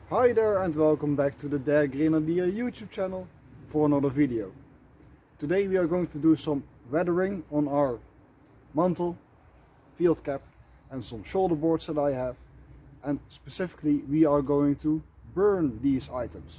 Hi there and welcome back to the Der Grenadier YouTube channel for another video. Today we are going to do some weathering on our mantle, field cap and some shoulder boards that I have, and specifically we are going to burn these items.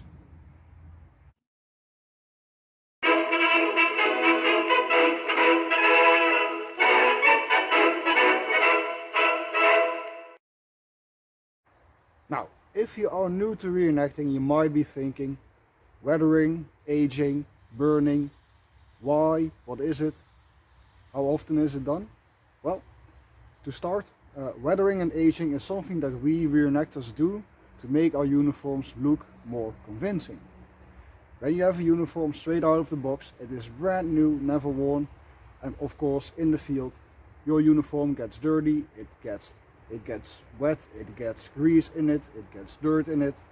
Now, if you are new to reenacting, you might be thinking, weathering, aging, burning, why, what is it, how often is it done? Well, to start, weathering and aging is something that we reenactors do to make our uniforms look more convincing. When you have a uniform straight out of the box, it is brand new, never worn, and of course in the field your uniform gets dirty, it gets wet, it gets grease in it, it gets dirt in it.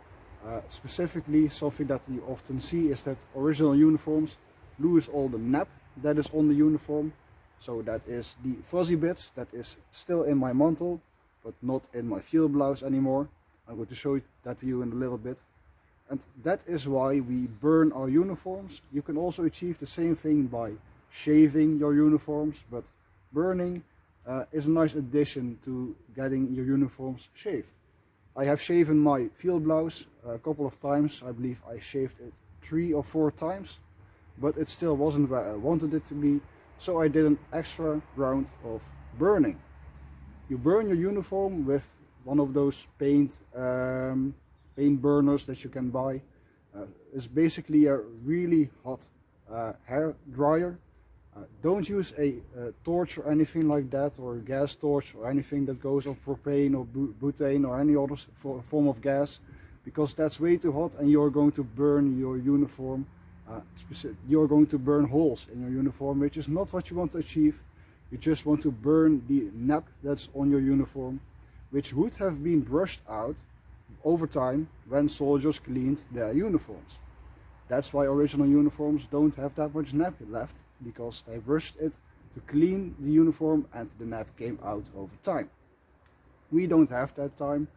Specifically, something that you often see is that original uniforms lose all the nap that is on the uniform. So that is the fuzzy bits that is still in my mantle, but not in my field blouse anymore. I'm going to show that to you in a little bit. And that is why we burn our uniforms. You can also achieve the same thing by shaving your uniforms, but burning is a nice addition to getting your uniforms shaved. I have shaven my field blouse a couple of times. I believe I shaved it 3 or 4 times, but it still wasn't where I wanted it to be. So I did an extra round of burning. You burn your uniform with one of those paint burners that you can buy. It's basically a really hot hair dryer. Don't use a torch or anything like that, or a gas torch or anything that goes on propane or butane or any other form of gas, because that's way too hot and you're going to burn your uniform. You're going to burn holes in your uniform, which is not what you want to achieve. You just want to burn the nap that's on your uniform, which would have been brushed out over time when soldiers cleaned their uniforms. That's why original uniforms don't have that much nap left, because they brushed it to clean the uniform and the nap came out over time. We don't have that time.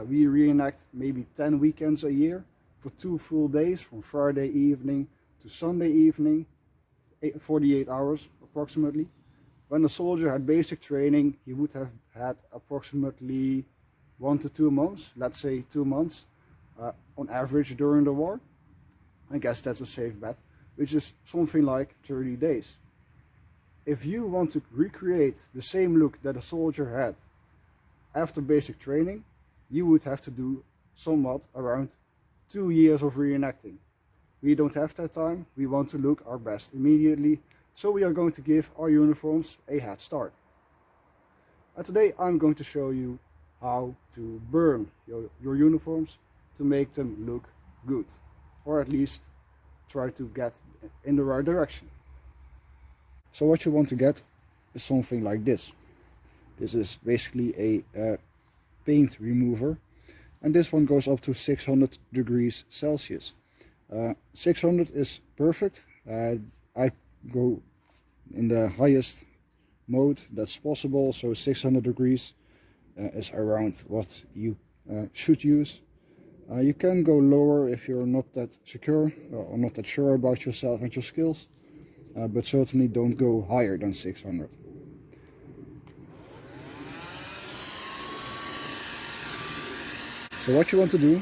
We reenact maybe 10 weekends a year for 2 full days, from Friday evening to Sunday evening, 48 hours approximately. When a soldier had basic training, he would have had approximately 1 to 2 months, let's say 2 months on average during the war. I guess that's a safe bet, which is something like 30 days. If you want to recreate the same look that a soldier had after basic training, you would have to do somewhat around 2 years of reenacting. We don't have that time. We want to look our best immediately, so we are going to give our uniforms a head start. And today I'm going to show you how to burn your uniforms to make them look good, or at least try to get in the right direction. So what you want to get is something like this. This is basically a paint remover, and this one goes up to 600 degrees Celsius. 600 is perfect. I go in the highest mode that's possible, so 600 degrees is around what you should use. You can go lower if you're not that secure or not that sure about yourself and your skills, but certainly don't go higher than 600. So what you want to do,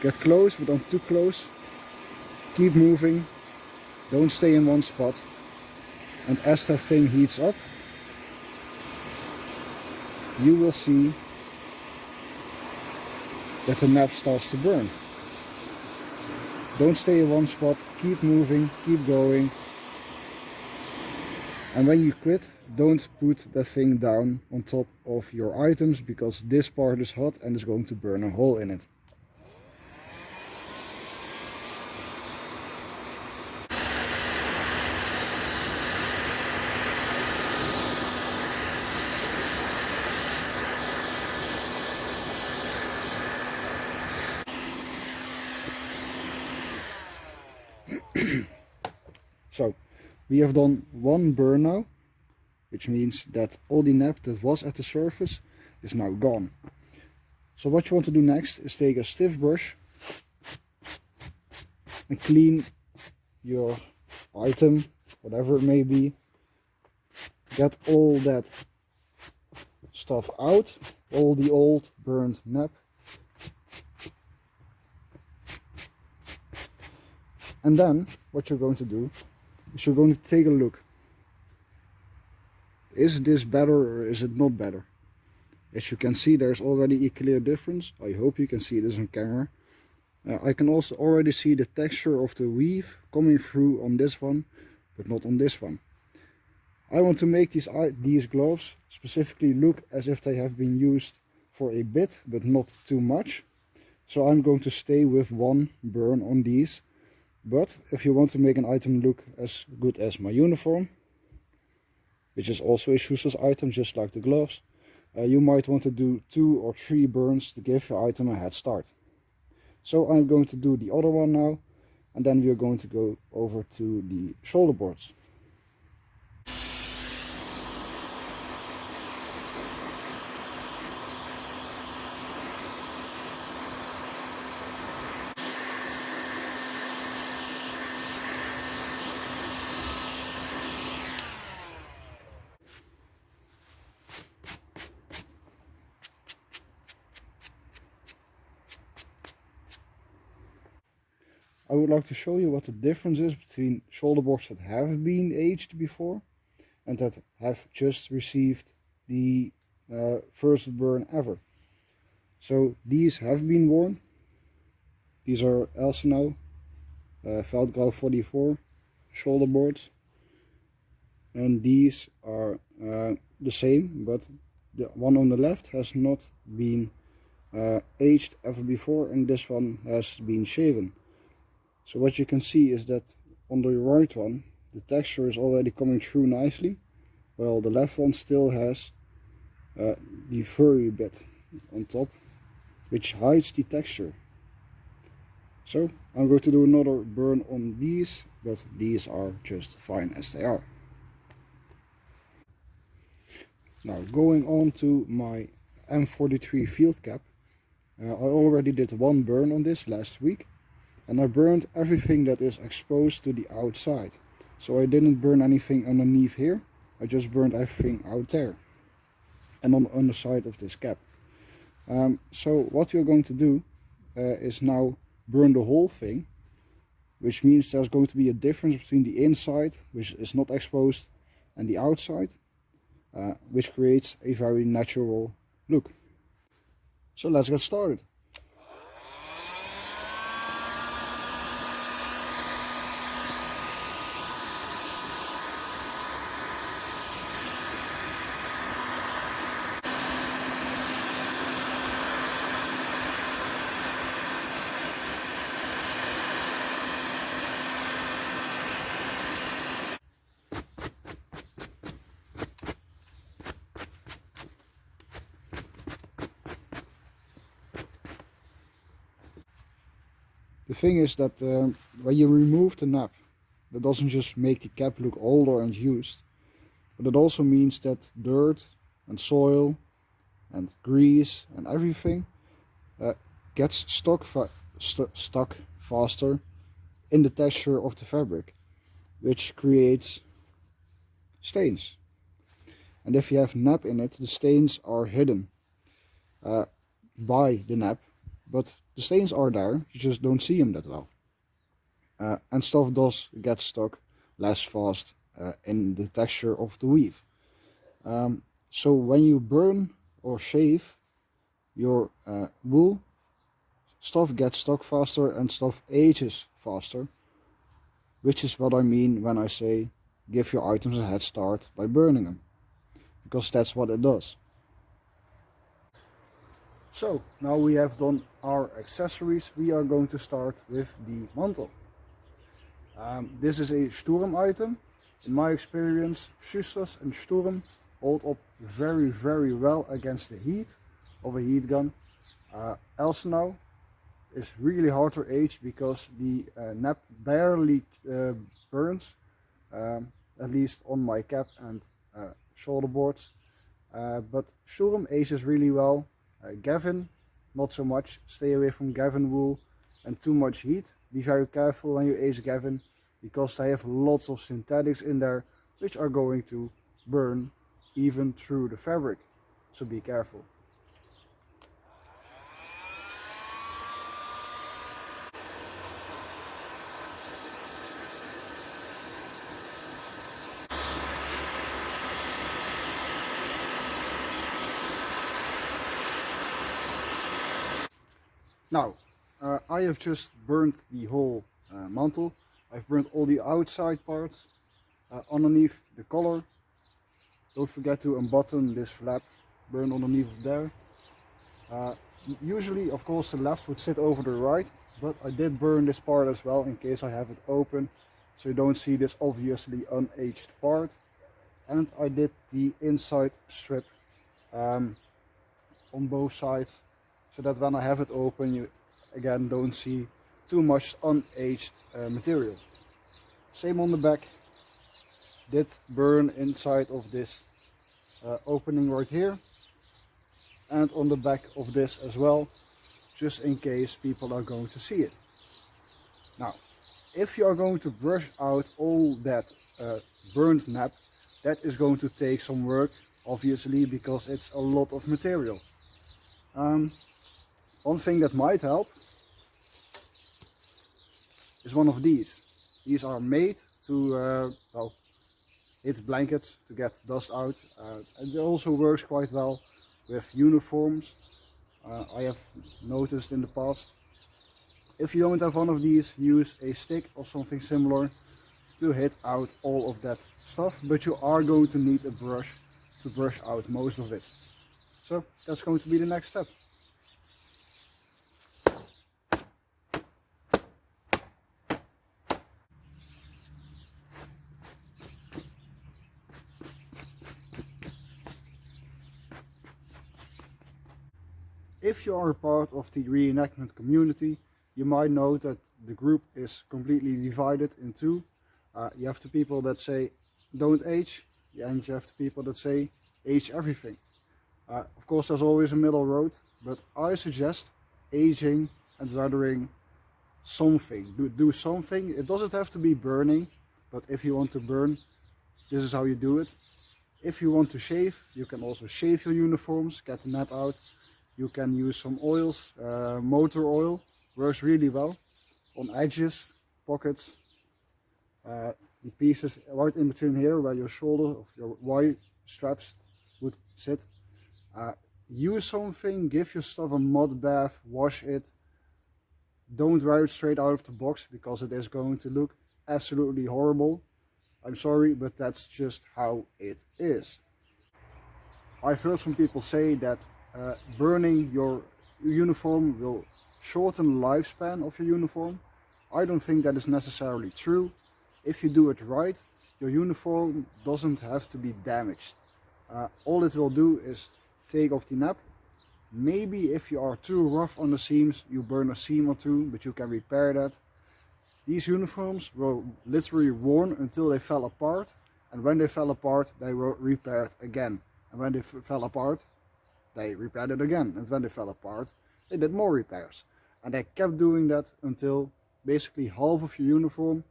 get close but not too close, keep moving, don't stay in one spot, and as that thing heats up, you will see that the nap starts to burn. Don't stay in one spot, keep moving, keep going. And when you quit, don't put the thing down on top of your items, because this part is hot and is going to burn a hole in it. So we have done one burn now, which means that all the nap that was at the surface is now gone. So what you want to do next is take a stiff brush and clean your item, whatever it may be. Get all that stuff out, all the old burned nap. And then what you're going to do is you're going to take a look. Is this better or is it not better? As you can see, there's already a clear difference. I hope you can see this on camera. I can also already see the texture of the weave coming through on this one, but not on this one. I want to make these gloves specifically look as if they have been used for a bit, but not too much. So I'm going to stay with one burn on these. But if you want to make an item look as good as my uniform, which is also a useless item just like the gloves, you might want to do 2 or 3 burns to give your item a head start. So I'm going to do the other one now, and then we are going to go over to the shoulder boards. I would like to show you what the difference is between shoulder boards that have been aged before and that have just received the first burn ever. So these have been worn. These are Elsenau Veldgrau 44 shoulder boards, and these are the same, but the one on the left has not been aged ever before, and this one has been shaven. So what you can see is that on the right one the texture is already coming through nicely, while the left one still has the furry bit on top, which hides the texture. So I'm going to do another burn on these, but these are just fine as they are. Now going on to my M43 field cap. I already did one burn on this last week, and I burned everything that is exposed to the outside. So I didn't burn anything underneath here, I just burned everything out there and on the underside of this cap. So what we're going to do is now burn the whole thing, which means there's going to be a difference between the inside, which is not exposed, and the outside, which creates a very natural look. So let's get started. The thing is that when you remove the nap, that doesn't just make the cap look older and used, but it also means that dirt and soil and grease and everything gets stuck faster in the texture of the fabric, which creates stains. And if you have nap in it, the stains are hidden by the nap, but the stains are there, you just don't see them that well. And stuff does get stuck less fast in the texture of the weave. So when you burn or shave your wool, stuff gets stuck faster and stuff ages faster, which is what I mean when I say give your items a head start by burning them, because that's what it does. So now we have done our accessories, we are going to start with the mantle. This is a Sturm item. In my experience, Schusters and Sturm hold up very well against the heat of a heat gun. Elsenau is really hard to age because the nap barely burns, at least on my cap and shoulder boards. But Sturm ages really well. Gavin not so much. Stay away from Gavin wool and too much heat. Be very careful when you age Gavin, because they have lots of synthetics in there which are going to burn even through the fabric. So be careful. Now, I have just burnt the whole mantle. I've burnt all the outside parts underneath the collar. Don't forget to unbutton this flap, burn underneath there. Usually, of course, the left would sit over the right, but I did burn this part as well in case I have it open, so you don't see this obviously unaged part. And I did the inside strip on both sides, so that when I have it open, you again don't see too much unaged material. Same on the back. Did burn inside of this opening right here, and on the back of this as well, just in case people are going to see it. Now, if you are going to brush out all that burnt nap, that is going to take some work, obviously, because it's a lot of material. One thing that might help is one of these. These are made to well, hit blankets to get dust out. It also works quite well with uniforms. I have noticed in the past. If you don't have one of these, use a stick or something similar to hit out all of that stuff, but you are going to need a brush to brush out most of it. So that's going to be the next step. If you are a part of the reenactment community, you might know that the group is completely divided in two. You have the people that say don't age, and you have the people that say age everything. Of course, there's always a middle road, but I suggest aging and weathering something. Do something. It doesn't have to be burning, but if you want to burn, this is how you do it. If you want to shave, you can also shave your uniforms, get the nap out. You can use some oils, motor oil, works really well on edges, pockets, the pieces right in between here where your shoulder of your Y straps would sit. Use something, give your stuff a mud bath, wash it. Don't wear it straight out of the box because it is going to look absolutely horrible. I'm sorry, but that's just how it is. I've heard some people say that burning your uniform will shorten the lifespan of your uniform. I don't think that is necessarily true. If you do it right, your uniform doesn't have to be damaged. All it will do is take off the nap. Maybe if you are too rough on the seams, you burn a seam or two, but you can repair that. These uniforms were literally worn until they fell apart, and when they fell apart, they were repaired again. And when they fell apart, they repaired it again, and when they fell apart, they did more repairs. And they kept doing that until basically half of your uniform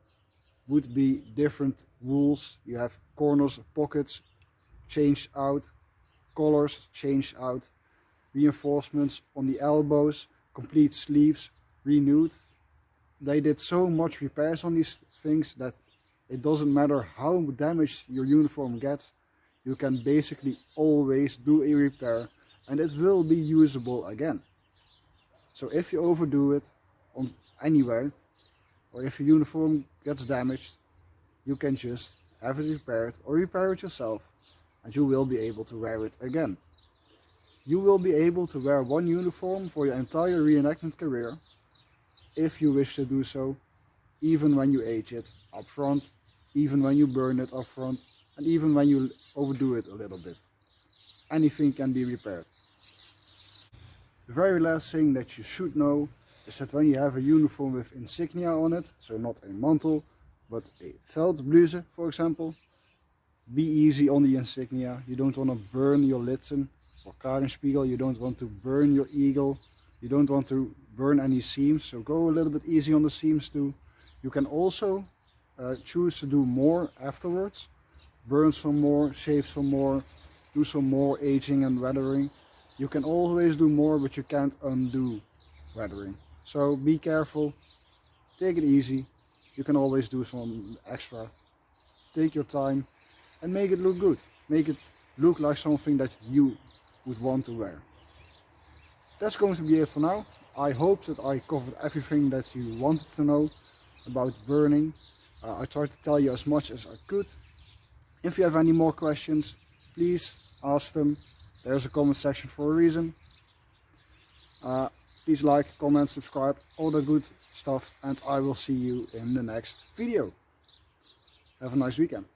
would be different wools. You have corners, pockets changed out, collars changed out, reinforcements on the elbows, complete sleeves renewed. They did so much repairs on these things that it doesn't matter how damaged your uniform gets, you can basically always do a repair and it will be usable again. So if you overdo it on anywhere, or if your uniform gets damaged, you can just have it repaired or repair it yourself and you will be able to wear it again. You will be able to wear one uniform for your entire reenactment career if you wish to do so, even when you age it up front, even when you burn it up front, and even when you overdo it a little bit. Anything can be repaired. The very last thing that you should know is that when you have a uniform with insignia on it, so not a mantle, but a veldbluse, for example, be easy on the insignia. You don't want to burn your Litzen or Karenspiegel, you don't want to burn your eagle, You don't want to burn any seams, so go a little bit easy on the seams too. You can also choose to do more afterwards. Burn some more, shave some more, do some more aging and weathering. You can always do more, but you can't undo weathering. So be careful, take it easy. You can always do some extra. Take your time and make it look good. Make it look like something that you would want to wear. That's going to be it for now. I hope that I covered everything that you wanted to know about burning. I tried to tell you as much as I could. If you have any more questions, please ask them. There's a comment section for a reason. Please like, comment, subscribe, all the good stuff, and I will see you in the next video. Have a nice weekend.